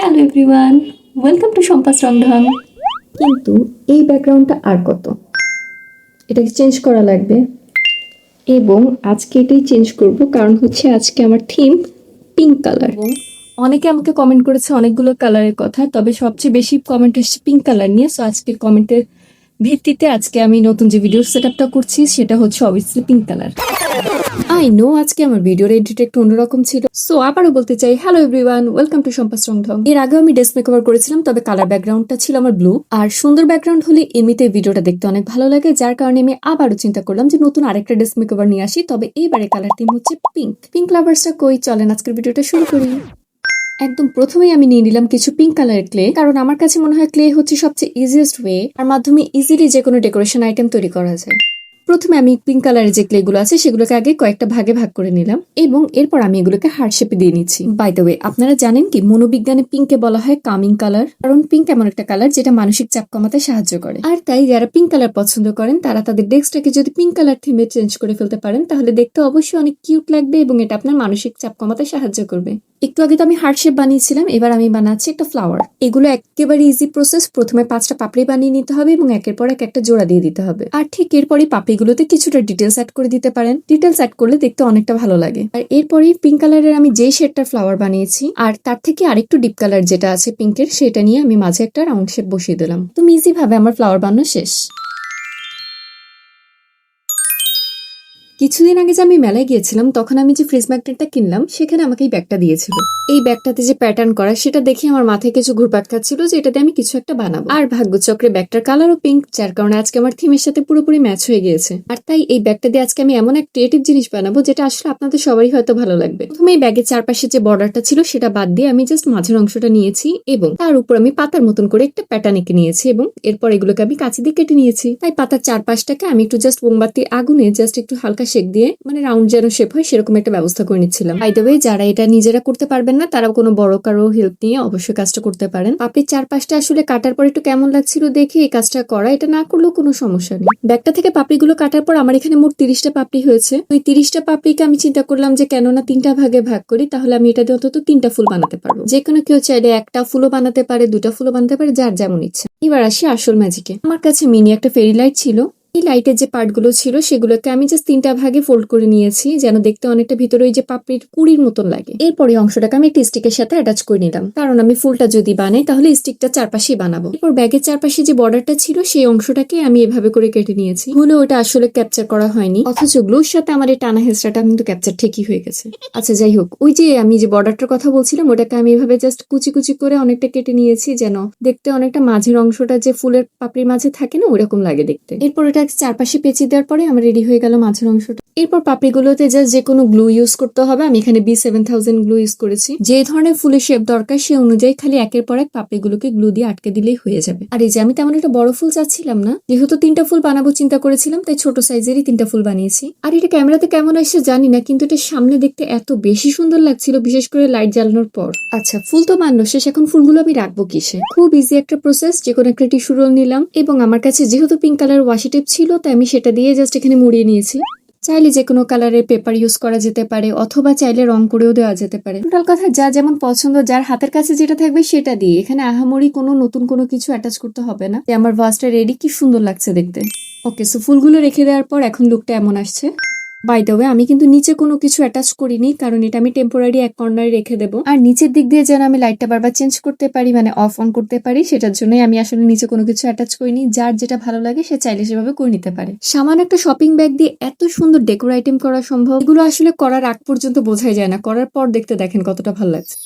Hello everyone, welcome to Sampa's Rongdhong. কিন্তু এই ব্যাকগ্রাউন্ডটা আর কত, এটাকে চেঞ্জ করা লাগবে এবং আজকে এটাই চেঞ্জ করব, কারণ হচ্ছে আজকে আমার থিম পিঙ্ক কালার। এবং অনেকে আমাকে কমেন্ট করেছে অনেকগুলো কালারের কথা, তবে সবচেয়ে বেশি কমেন্ট এসেছে পিঙ্ক কালার নিয়ে। সো আজকের কমেন্টের ভিত্তিতে আজকে আমি নতুন যে ভিডিও সেট আপটা করছি সেটা হচ্ছে obviously pink colour. I know আজকে আমার ভিডিওর এডিট একটু অন্যরকম ছিল, সো আবারও বলতে চাই hello everyone, welcome to Sampa's রংঢং। এর আগেও আমি ড্রেস মেকওভার করেছিলাম, তবে কালার ব্যাকগ্রাউন্ডটা ছিল আমার ব্লু। আর সুন্দর ব্যাকগ্রাউন্ড হলে এমনিতে ভিডিওটা দেখতে অনেক ভালো লাগে, যার কারণে আমি আবারও চিন্তা করলাম যে নতুন আরেকটা ড্রেস মেকওভার নিয়ে আসি। তবে এইবারে কালার থিম হচ্ছে পিঙ্ক। পিঙ্ক লাভার্সটা কই, চলেন আজকের ভিডিওটা শুরু করি। একদম প্রথমেই আমি নিয়ে নিলাম কিছু পিঙ্ক কালারের ক্লে, কারণ আমার কাছে মনে হয় ক্লে হচ্ছে সবচেয়ে ইজিয়েস্ট ওয়ে আর মাধ্যমে ইজিলি যে কোনো ডেকোরেশন আইটেম তৈরি করা যায়। প্রথমে আমি পিঙ্ক কালারের যে ক্লেগুলো আছে সেগুলোকে আগে কয়েকটা ভাগে ভাগ করে নিলাম এবং এরপর আমি এগুলোকে হার্ট শেপে দিয়ে নিচ্ছি। বাই দ্য ওয়ে, আপনারা জানেন কি মনোবিজ্ঞানে পিঙ্ককে বলা হয় কামিং কালার, কারণ পিঙ্ক এমন একটা কালার যেটা মানসিক চাপ কমাতে সাহায্য করে। আর তাই যারা পিঙ্ক কালার পছন্দ করেন তারা তাদের ডেস্কটাকে যদি পিঙ্ক কালার থিমে চেঞ্জ করে ফেলতে পারেন তাহলে দেখতে অবশ্যই অনেক কিউট লাগবে এবং এটা আপনার মানসিক চাপ কমাতে সাহায্য করবে। একটু আগে তো আমি হার্ট শেপ বানিয়েছিলাম, এবার আমি বানাচ্ছি একটা ফ্লাওয়ার। এগুলো একেবারে ইজি প্রসেস। প্রথমে 5টা পাপড়ি বানিয়ে নিতে হবে এবং একের পর এক একটা জোড়া দিয়ে দিতে হবে। আর ঠিক এরপরই পাপড়িগুলোতে কিছুটা ডিটেলস অ্যাড করে দিতে পারেন। ডিটেলস অ্যাড করলে দেখতে অনেকটা ভালো লাগে। আর এরপরই পিঙ্ক কালারের আমি যেই শেডটার ফ্লাওয়ার বানিয়েছি আর তার থেকে আরেকটু ডিপ কালার যেটা আছে পিঙ্কের, সেটা নিয়ে আমি মাঝে একটা রাউন্ড শেপ বসিয়ে দিলাম। তো ইজি ভাবে আমার ফ্লাওয়ার বানানো শেষ। কিছুদিন আগে যে আমি মেলায় গিয়েছিলাম তখন আমি যে ফ্রিজ ম্যাগনেটটা কিনলাম সেখানে আমাকে এই ব্যাগটা দিয়েছিল। এই ব্যাগটাতে যে প্যাটার্ন করা সেটা দেখে আমার মাথায় কিছু ঘুরপাক খাচ্ছিল যে এটাতে আমি কিছু একটা বানাবো। আর ভাগ্যচক্রে ব্যাগটার কালারও পিঙ্ক, যার কারণে আজকে আমার থিমের সাথে পুরোপুরি ম্যাচ হয়ে গিয়েছে। আর তাই এই ব্যাগটা দিয়ে আজকে আমি এমন এক ক্রিয়েটিভ জিনিস বানাবো যেটা আসলে আপনাদের সবারই হয়তো ভালো লাগবে। প্রথমে এই ব্যাগের চারপাশে যে বর্ডারটা ছিল সেটা বাদ দিয়ে আমি জাস্ট মাঝের অংশটা নিয়েছি এবং তার উপর আমি পাতার মতন করে একটা প্যাটার্ন এঁকে নিয়েছি এবং এরপর এগুলোকে আমি কাঁচি দিয়ে কেটে নিয়েছি। তাই পাতার চারপাশটাকে আমি একটু জাস্ট মোমবাতির আগুনে জাস্ট একটু হালকা শেক দিয়ে মানে রাউন্ড যেন শেপ হয় সেরকম একটা ব্যবস্থা করে নিচ্ছিলাম। বাই দ্য ওয়ে, যারা এটা নিজেরা করতে পারবেন না তারা কোনো বড় কারো হেল্প নিয়ে অবশ্যই কাজটা করতে পারেন। পাপড়ির চারপাশটা আসলে কাটার পর একটু কেমন লাগছিল দেখে এই কাজটা করা, এটা না করলেও কোনো সমস্যা নেই। ব্যাগটা থেকে পাপড়িগুলো কাটার পর আমার এখানে মোট 30টা পাপড়ি হয়েছে। ওই 30টা পাপড়িকে আমি চিন্তা করলাম যে কেননা 3টা ভাগে ভাগ করি, তাহলে আমি এটা দিয়ে অন্তত 3টা ফুল বানাতে পারবো। যে কোনো কেউ চাইলে একটা ফুলও বানাতে পারে, 2টা ফুলও বানাতে পারে, যার যেমন ইচ্ছে। এবার আসি আসল ম্যাজিকে। আমার কাছে মিনি একটা ফেরি লাইট ছিল। এই লাইটের যে পার্টগুলো ছিল সেগুলোকে আমি জাস্ট 3টা ভাগে ফোল্ড করে নিয়েছি যেন দেখতে অনেকটা ভিতরে ওই যে পাপড়ির কুড়ির মতন লাগে। এরপরে অংশটাকে আমি একটা স্টিকের সাথে অ্যাটাচ করে নিলাম, কারণ আমি ফুলটা যদি বানাই তাহলে স্টিকটা চারপাশেই বানাবো। এরপর ব্যাগের চারপাশে যে বর্ডারটা ছিল সেই অংশটাকে আমি এভাবে করে কেটে নিয়েছি। ভুলে ওটা আসলে ক্যাপচার করা হয়নি, অথচ গ্লুর সাথে আমার এই টানা হেঁচড়াটা কিন্তু ক্যাপচার ঠিকই হয়ে গেছে। আচ্ছা যাই হোক, ওই যে আমি যে বর্ডারটার কথা বলছিলাম ওটাকে আমি এভাবে জাস্ট কুচি কুচি করে অনেকটা কেটে নিয়েছি যেন দেখতে অনেকটা মাঝের অংশটা যে ফুলের পাপড়ির মাঝে থাকে না ওরকম লাগে দেখতে। এরপর এটা চারপাশে পেঁচিয়ে দেওয়ার পরে আমার রেডি হয়ে গেল মাঝের অংশটা। এরপর পাপড়িগুলোতে জাস্ট যে কোনো গ্লু ইউজ করতে হবে। আমি এখানে B7000 গ্লু ইউজ করেছি। যে ধরনের ফুলের শেপ দরকার সে অনুযায়ী খালি একের পর এক পাপড়িগুলোকে গ্লু দিয়ে আটকে দিলেই হয়ে যাবে। আর এই যে আমি তেমন একটা বড় ফুল চাচ্ছিলাম না, যেহেতু 3টা ফুল বানাবো চিন্তা করেছিলাম, তাই ছোট সাইজেরই 3টা ফুল বানিয়েছি। আর এটা ক্যামেরাতে কেমন আসছে জানি না, কিন্তু এটা সামনে দেখতে এত বেশি সুন্দর লাগছিল, বিশেষ করে লাইট জ্বালানোর পর। আচ্ছা, ফুল তো বানানো শেষ, এখন ফুলগুলো আমি রাখবো কিসে? খুব ইজি একটা প্রসেস। যে কোনো একটা টিস্যু রোল নিলাম এবং আমার কাছে যেহেতু পিঙ্ক কালার ওয়াশি টেপ ছিল তাই আমি সেটা দিয়ে জাস্ট এখানে মুড়িয়ে নিয়েছি। চাইলে যে কোনো কালারের পেপার ইউজ করা যেতে পারে অথবা চাইলে রং করেও দেওয়া যেতে পারে। টোটাল কথা যা যেমন পছন্দ, যার হাতের কাছে যেটা থাকবে সেটা দিয়ে। এখানে আহামরি কোনো নতুন কোনো কিছু অ্যাটাচ করতে হবে না। আমার ভাসটা রেডি, কি সুন্দর লাগছে দেখতে। ওকে, সো ফুলগুলো রেখে দেওয়ার পর এখন লুকটা এমন আসছে। বাই দ্য ওয়ে, আমি কিন্তু নিচে কোনো কিছু অ্যাটাচ করিনি, কারণ এটা আমি টেম্পোরারি এক কর্নারে রেখে দেবো। আর নিচের দিক দিয়ে যেন আমি লাইটটা বারবার চেঞ্জ করতে পারি, মানে অফ অন করতে পারি, সেটার জন্যই আমি আসলে নিচে কোনো কিছু অ্যাটাচ করিনি। যার যেটা ভালো লাগে সে চাইলে সেভাবে করে নিতে পারে। সামান্য একটা শপিং ব্যাগ দিয়ে এত সুন্দর ডেকোর আইটেম করা সম্ভব, এগুলো আসলে করার আগ পর্যন্ত বোঝাই যায় না, করার পর দেখতে দেখেন কতটা ভালো লাগছে।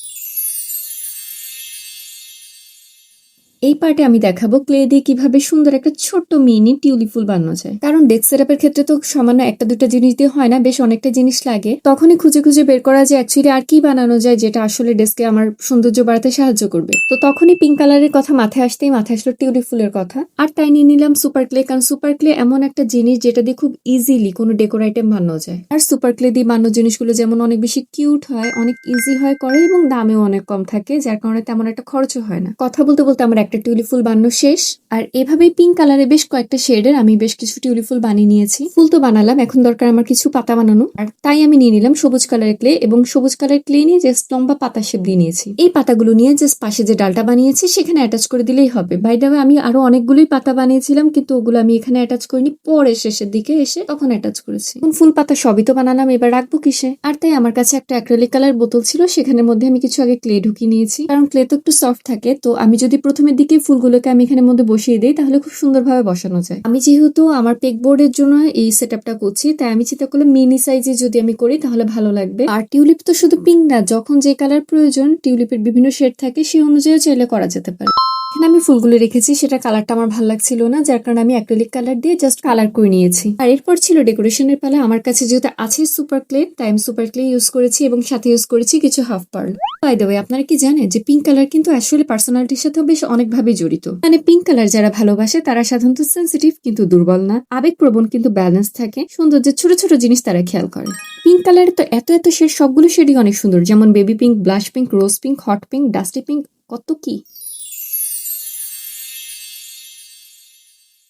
এই পার্টে আমি দেখাবো ক্লে দিয়ে কিভাবে সুন্দর একটা ছোট্ট মিনি টিউলিপ ফুল বানানো যায়। কারণ ডেস্ক সেটআপের ক্ষেত্রে তো সামান্য একটা দুটা জিনিস দিয়ে হয় না, বেশ অনেকটা জিনিস লাগে। তখনই খুঁজে খুঁজে বের করা যায় অ্যাকচুয়ালি আর কি বানানো যায় যেটা আসলে ডেস্কে আমার সৌন্দর্য বাড়াতে সাহায্য করবে। তো তখনই পিঙ্ক কালারের কথা মাথায় আসলো টিউলিপ ফুলের কথা। আর তাই নিয়ে নিলাম সুপার ক্লে, কারণ সুপার ক্লে এমন একটা জিনিস যেটা দিয়ে খুব ইজিলি কোনো ডেকোর আইটেম বানানো যায়। আর সুপার ক্লে দিয়ে বানানো জিনিসগুলো যেমন অনেক বেশি কিউট হয়, অনেক ইজি হয় করে এবং দামেও অনেক কম থাকে, যার কারণে তেমন একটা খরচও হয় না। কথা বলতে বলতে আমার একটা একটা টিউলিপ ফুল বানানো শেষ। আর এভাবেই পিঙ্ক কালারে বেশ কয়েকটা শেডের আমি বেশ কিছু টিউলিপ ফুল বানিয়ে নিয়েছি। ফুল তো বানালাম, এখন দরকার আমার কিছু পাতা বানানো। আর তাই আমি নিয়ে নিলাম সবুজ কালারের ক্লে, এবং সবুজ কালারের ক্লে নিয়ে জাস্ট লম্বা পাতা শেপ দিয়ে নিয়েছি। এই পাতাগুলো নিয়ে জাস্ট পাশে যে ডালটা বানিয়েছি সেখানে অ্যাটাচ করে দিলেই হবে। বাই দ্য ওয়ে, আমি আরো অনেকগুলোই পাতা বানিয়েছিলাম, কিন্তু ওগুলো আমি এখানে অ্যাটাচ করিনি, পরে শেষের দিকে এসে তখন অ্যাটাচ করেছি। ফুল পাতা সবই তো বানালাম, এবার রাখবো কিসে? আর তাই আমার কাছে একটা অ্যাক্রিলিক কালার বোতল ছিল, সেখানের মধ্যে আমি কিছু আগে ক্লে ঢুকিয়ে নিয়েছি, কারণ ক্লে তো একটু সফট থাকে। তো আমি যদি প্রথমের দিকে ফুলগুলোকে আমি এখানে মধ্যে বসিয়ে দিই তাহলে খুব সুন্দরভাবে বসানো যায়। আমি যেহেতু আমার পেক বোর্ডের জন্য এই সেটআপটা করছি, তাই আমি চিন্তা করলাম মিনি সাইজে যদি আমি করি তাহলে ভালো লাগবে। আর টিউলিপ তো শুধু পিঙ্ক না, যখন যে কালার প্রয়োজন টিউলিপের বিভিন্ন শেড থাকে সেই অনুযায়ী চাইলে করা যেতে পারে। এখানে আমি ফুলগুলো রেখেছি, সেটা কালারটা আমার ভালো লাগছিল না, যার কারণে আমি অ্যাক্রিলিক কালার দিয়ে জাস্ট কালার করে নিয়েছি। আর এরপর ছিল ডেকোরেশনের পালা। আমার কাছে যেহেতু আছে সুপার ক্লে, তাই আমি সুপার ক্লে ইউজ করেছি এবং সাথে ইউজ করেছি কিছু half pearl. By the way, আপনারা কি জানেন যে পিঙ্ক কালার কিন্তু আসলে পার্সোনালিটির সাথে বেশ অনেকভাবে জড়িত। মানে পিঙ্ক কালার যারা ভালোবাসে তারা সাধারণত সেন্সিটিভ কিন্তু দুর্বল না, আবেগপ্রবণ কিন্তু ব্যালেন্স থাকে, সৌন্দর্যের ছোট ছোট জিনিস তারা খেয়াল করে। পিঙ্ক কালারের তো এত এত শেড, সবগুলো শেডই অনেক সুন্দর, যেমন বেবি পিঙ্ক, ব্লাশ পিঙ্ক, রোজ pink, hot pink, dusty pink, কত কি।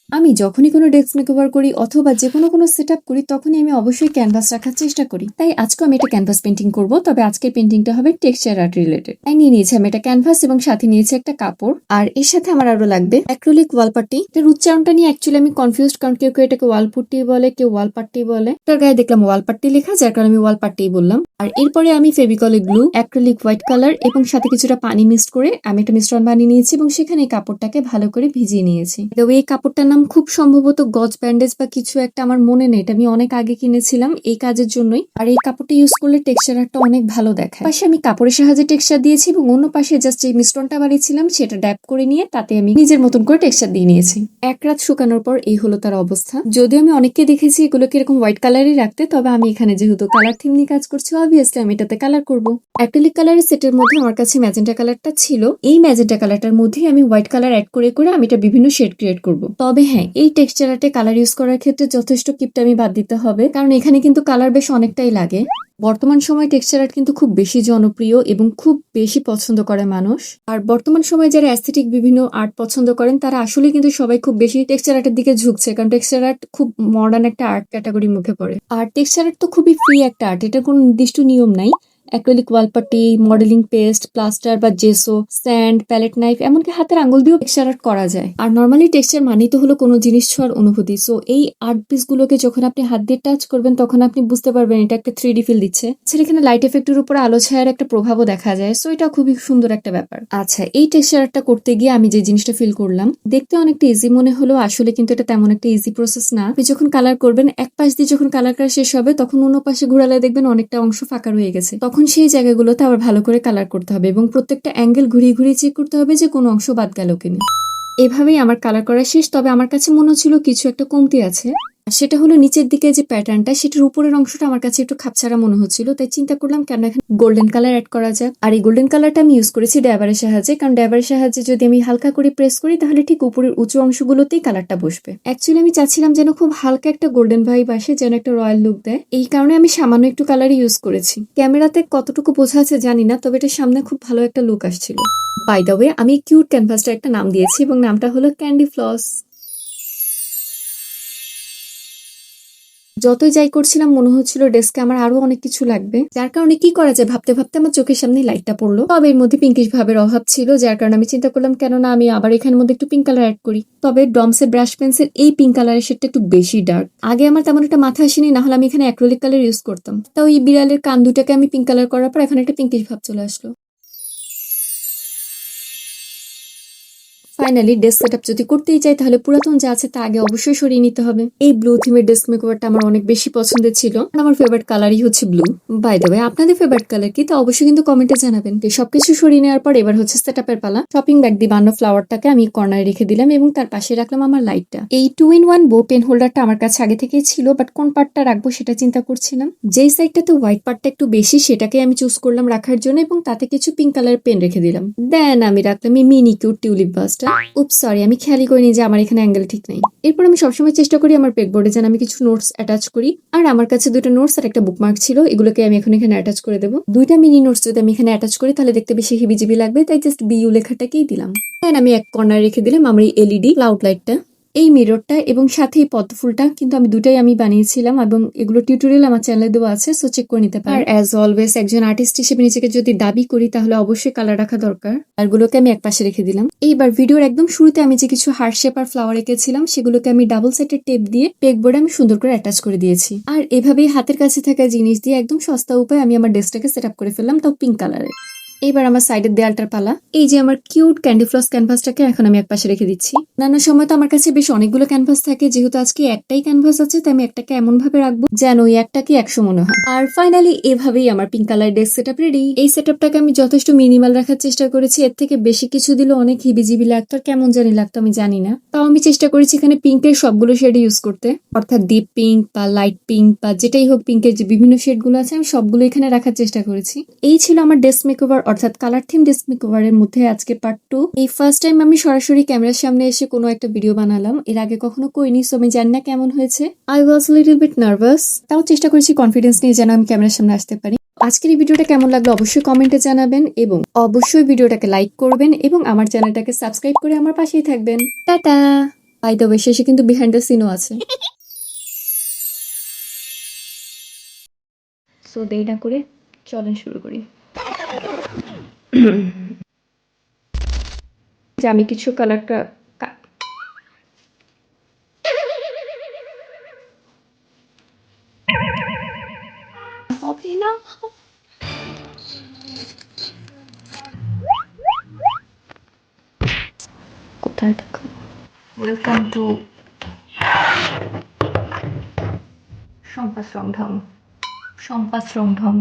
আমি যখনই কোনো ডেস্ক মেকওভার করি অথবা যে কোনো সেটআপ করি, তখনই আমি অবশ্যই ক্যানভাস রাখার চেষ্টা করি। তাই আজকে আমি এটা ক্যানভাস পেন্টিং করব, তবে আজকের পেন্টিংটা হবে টেক্সচার আর্ট রিলেটেড। তাই নিয়ে নিয়েছি আমি এটা ক্যানভাস এবং সাথে নিয়েছি একটা কাপড়। আর এর সাথে আমার আরো লাগবে অ্যাক্রিলিক ওয়াল পাট্টি। এর উচ্চারণটা নিয়ে অ্যাকচুয়ালি আমি কনফিউজড, কারণ কেউ কেউ এটাকে ওয়াল পুট্টি বলে, কেউ ওয়াল পাট্টি বলে। তার গায়ে দেখলাম ওয়াল পাট্টি লেখা, যার কারণে আমি ওয়াল পাট্টি বললাম। আর এরপরে আমি ফেভিকলে গ্লু, অ্যাক্রিলিক হোয়াইট কালার এবং সাথে কিছুটা পানি মিক্সড করে আমি একটা মিশ্রণ বানিয়ে নিয়েছি এবং সেখানে এই কাপড়টাকে ভালো করে ভিজিয়ে নিয়েছি। তবে এই কাপড়টার নাম খুব সম্ভবত গজ ব্যান্ডেজ বা কিছু একটা, আমার মনে নেই, এটা আমি অনেক আগে কিনেছিলাম এই কাজের জন্যই। আর এই কাপড়টা ইউজ করলে টেক্সচারটা অনেক ভালো দেখায়। পাশে আমি কাপড়ের সাহায্যে টেক্সচার দিয়েছি এবং অন্য পাশে জাস্ট এই মিশ্রণটা বানিয়েছিলাম সেটা ড্যাপ করে নিয়ে তাতে আমি নিজের মতন করে টেক্সচার দিয়ে নিয়েছি। এক রাত শুকানোর পর এই হলো তার অবস্থা। যদিও আমি অনেককে দেখেছি এগুলোকে এরকম হোয়াইট কালারই রাখতে, তবে আমি এখানে যেহেতু কালার থিম নিয়ে কাজ করছি, অবভিয়াসলি আমি এটাতে কালার করবো। অ্যাক্রিলিক কালারের সেটের মধ্যে আমার কাছে ম্যাজেন্টা কালারটা ছিল, এই ম্যাজেন্টা কালারটার মধ্যে আমি হোয়াইট কালার অ্যাড করে করে আমি এটা বিভিন্ন শেড ক্রিয়েট করব। তবে হ্যাঁ, এই টেক্সচার আর্টে কালার ইউজ করার ক্ষেত্রে যথেষ্ট কিপটামি বাদ দিতে হবে, কারণ এখানে কিন্তু কালার বেশ অনেকটাই লাগে। বর্তমান সময় টেক্সচার আর্ট কিন্তু খুব বেশি জনপ্রিয় এবং খুব বেশি পছন্দ করে মানুষ। আর বর্তমান সময় যারা অ্যাস্থেটিক বিভিন্ন আর্ট পছন্দ করেন তারা আসলে কিন্তু সবাই খুব বেশি টেক্সচার আর্টের দিকে ঝুঁকছে, কারণ টেক্সচার আর্ট খুব মডার্ন একটা আর্ট ক্যাটাগরির মুখে পড়ে। আর টেক্সচার আর্ট তো খুবই ফ্রি একটা আর্ট, এটা কোনো নির্দিষ্ট নিয়ম নাই। অ্যাক্রিলিক ওয়াল পাট্টি, মডেলিং পেস্ট, প্লাস্টার বা জেসো, স্যান্ড, প্যালেট নাইফ, এমনকি হাতের আঙ্গুল দিয়েও টেক্সচার আর্ট করা যায়। আর নর্মালি টেক্সচার মানেই তো হলো কোনো জিনিস ছোঁয়ার অনুভূতি। সো এই আর্ট পিস গুলোকে যখন আপনি হাত দিয়ে টাচ করবেন তখন আপনি বুঝতে পারবেন এটা একটা 3D ফিল দিচ্ছে। এখানে লাইট এফেক্টের উপর আলো ছায়ার একটা প্রভাবও দেখা যায়, সো এটা খুবই সুন্দর একটা ব্যাপার। আচ্ছা, এই টেক্সচার আর্টটা করতে গিয়ে আমি যে জিনিসটা ফিল করলাম, দেখতে অনেকটা ইজি মনে হলো, আসলে কিন্তু এটা তেমন একটা ইজি প্রসেস না। আপনি যখন কালার করবেন, এক পাশ দিয়ে যখন কালার করা শেষ হবে তখন অন্য পাশে ঘোরালে দেখবেন অনেকটা অংশ ফাঁকা রয়ে গেছে। তখন সেই জায়গাগুলোতে আবার ভালো করে কালার করতে হবে এবং প্রত্যেকটা অ্যাঙ্গেল ঘুরিয়ে ঘুরিয়ে চেক করতে হবে যে কোনো অংশ বাদ গেল কিনা। এভাবেই আমার কালার করা শেষ, তবে আমার কাছে মনে হচ্ছিল কিছু একটা কমতি আছে। সেটা হলো নিচের দিকে যে প্যাটার্নটা, সেটার উপরের অংশটা আমার কাছে একটু খাপছাড়া মনে হচ্ছিল, তাই চিন্তা করলাম কেন এখানে গোল্ডেন কালার অ্যাড করা যাক। আর এই গোল্ডেন কালারটা আমি ইউজ করেছি ড্যাবারের সাহায্যে, কারণ ড্যাবারের সাহায্যে যদি আমি হালকা করে প্রেস করি তাহলে ঠিক উপরের উঁচু অংশগুলোতেই কালারটা বসবে। অ্যাকচুয়ালি আমি চাচ্ছিলাম যেন খুব হালকা একটা গোল্ডেন ভাইব আসে, যেন একটা রয়্যাল লুক দেয়, এই কারণে আমি সামান্য একটু কালারই ইউজ করেছি। ক্যামেরাতে কতটুকু বোঝা আছে জানি না, তবে এটা সামনে খুব ভালো একটা লুক আসছিল। বাই দ্য ওয়ে, আমি কিউট ক্যানভাসটা একটা নাম দিয়েছি এবং নামটা হলো ক্যান্ডি ফ্লস। যতই যাই করছিলাম মনে হচ্ছিল ডেস্কে আমার আরো অনেক কিছু লাগবে, যার কারণে কি করা যায় ভাবতে ভাবতে আমার চোখের সামনে লাইটটা পড়লো। তবে এর মধ্যে পিঙ্কিশ ভাবের অভাব ছিল, যার কারণে আমি চিন্তা করলাম কেননা আমি আবার এখানের মধ্যে একটু পিঙ্ক কালার অ্যাড করি। তবে ডমসের ব্রাশ পেন্সিল এই পিঙ্ক কালারের শেডটা একটু বেশি ডার্ক, আগে আমার তেমন একটা মাথা আসেনি, না হলে আমি এখানে অ্যাক্রিলিক কালার ইউজ করতাম। তাও এই বিড়ালের কান দুটাকে আমি পিঙ্ক কালার করার পর এখন একটা পিঙ্কিশ ভাব চলে আসলো। ফাইনালি ডেস্ক সেটআপ যদি করতেই চাই তাহলে পুরাতন যা আছে তা আগে অবশ্যই সরিয়ে নিতে হবে। এই ব্লু থিমের ডেস্ক মেকওভারটা আমার অনেক বেশি পছন্দের ছিল, আমার ফেভারিট কালারই হচ্ছে ব্লু। বাই দ্য ওয়ে, আপনাদের ফেভারিট কালার কি তা অবশ্যই কিন্তু কমেন্টে জানাবেন। সবকিছু সরিয়ে নেওয়ার পর এবার হচ্ছে সেটআপের পালা। শপিং ব্যাগ দিয়ে বানানো ফ্লাওয়ারটাকে আমি কর্নারে রেখে দিলাম এবং তার পাশে রাখলাম আমার লাইটটা। এই 2-in-1 বো পেন হোল্ডারটা আমার কাছে আগে থেকেই ছিল, বাট কোন পার্টটা রাখবো সেটা চিন্তা করছিলাম। যেই সাইডটাতে হোয়াইট পার্টটা একটু বেশি সেটাকে আমি চুজ করলাম রাখার জন্য এবং তাতে কিছু পিঙ্ক কালারের পেন রেখে দিলাম। দেন আমি রাখলাম এই মিনি কিউট টিউলিপ ভাসটা। উপ সরি, আমি খেয়ালই করিনি যে আমার এখানে অ্যাঙ্গেল ঠিক নেই। এরপর আমি সবসময় চেষ্টা করি আমার পেগবোর্ডে যেন আমি কিছু নোটস অ্যাটাচ করি। আর আমার কাছে দুটো নোটস আর একটা বুকমার্ক ছিল, এগুলোকে আমি এখন এখানে অ্যাটাচ করে দেবো। দুইটা মিনি নোটস যদি আমি এখানে অ্যাটাচ করি তাহলে দেখতে বেশি হিবিজিবি লাগবে, তাই জাস্ট বিইউ লেখাটাকেই দিলাম। দেন আমি এক কর্নার রেখে দিলাম আমার এই এলইডি ক্লাউড লাইটটা, এই মিররটা এবং সাথে এই পদ্ম ফুলটা, কিন্তু আমি দুটাই আমি বানিয়েছিলাম এবং এগুলো টিউটোরিয়াল আমার চ্যানেলে দেওয়া আছে, সো চেক করে নিতে পারেন। আর অ্যাজ অলওয়েজ একজন আর্টিস্ট হিসেবে নিজেকে যদি দাবি করি তাহলে অবশ্যই কালার রাখা দরকার। আর গুলোকে আমি এক পাশে রেখে দিলাম। এইবার ভিডিওর একদম শুরুতে আমি যে কিছু হার্ট শেপ আর ফ্লাওয়ার এঁকেছিলাম সেগুলোকে আমি ডাবল সাইডের টেপ দিয়ে পেগবোর্ডে আমি সুন্দর করে অ্যাটাচ করে দিয়েছি। আর এভাবেই হাতের কাছে থাকা জিনিস দিয়ে একদম সস্তা উপায়ে আমি আমার ডেস্কটাকে সেট আপ করে ফেললাম, তাও পিঙ্ক কালারের। এইবার আমার সাইডের দেয়ালটার পালা। এই যে আমার কিউট ক্যান্ডি ফ্লস ক্যানভাসটাকে এখন আমি একপাশে রেখে দিচ্ছি। নানা সময় তো আমার কাছে বেশ অনেকগুলো ক্যানভাস থাকে, যেহেতু আজকে একটাই ক্যানভাস আছে তাই আমি একটাকে এমন ভাবে রাখবো যেন ওই একটাকে 100 মনে হয়। আর ফাইনালি এভাবেই আমার pink colour desk setup ready. এই সেটআপটাকে আমি যথেষ্ট মিনিমাল রাখার চেষ্টা করেছি, এর থেকে বেশি কিছু দিলে অনেক হিবিজিবি লাগতো আর কেমন জানি লাগতো আমি জানি না। তাও আমি চেষ্টা করেছি এখানে পিঙ্কের সবগুলো শেড ইউজ করতে, অর্থাৎ ডিপ পিঙ্ক বা লাইট পিঙ্ক বা যেটাই হোক, পিঙ্কের যে বিভিন্ন শেড গুলো আছে আমি সবগুলো এখানে রাখার চেষ্টা করেছি। এই ছিল আমার ডেস্ক মেকওভার অর্থাৎ কালার থিম ডেস্ক মেকওভারের মধ্যে আজকে পার্ট 2। এই ফার্স্ট টাইম আমি সরাসরি ক্যামেরার সামনে এসে কোনো একটা ভিডিও বানালাম, এর আগে কখনো করিনি, সো আমি জানি না কেমন হয়েছে। I was little bit nervous, তাও চেষ্টা করেছি কনফিডেন্স নিয়ে যেন আমি ক্যামেরার সামনে আসতে পারি। আজকের এই ভিডিওটা কেমন লাগলো অবশ্যই কমেন্টে জানাবেন এবং অবশ্যই ভিডিওটাকে লাইক করবেন এবং আমার চ্যানেলটাকে সাবস্ক্রাইব করে আমার পাশেই থাকবেন। টাটা। বাই দ্য ওয়ে, শেষে কিন্তু বিহাইন্ড দ্য সিনও আছে। সো দেরি না করে চলেন শুরু করি। যে আমি কিছু কালারটা হবে না, কোথায় থাকো। Welcome to Sampa's Rongdhong. সম্পাস রংঢং।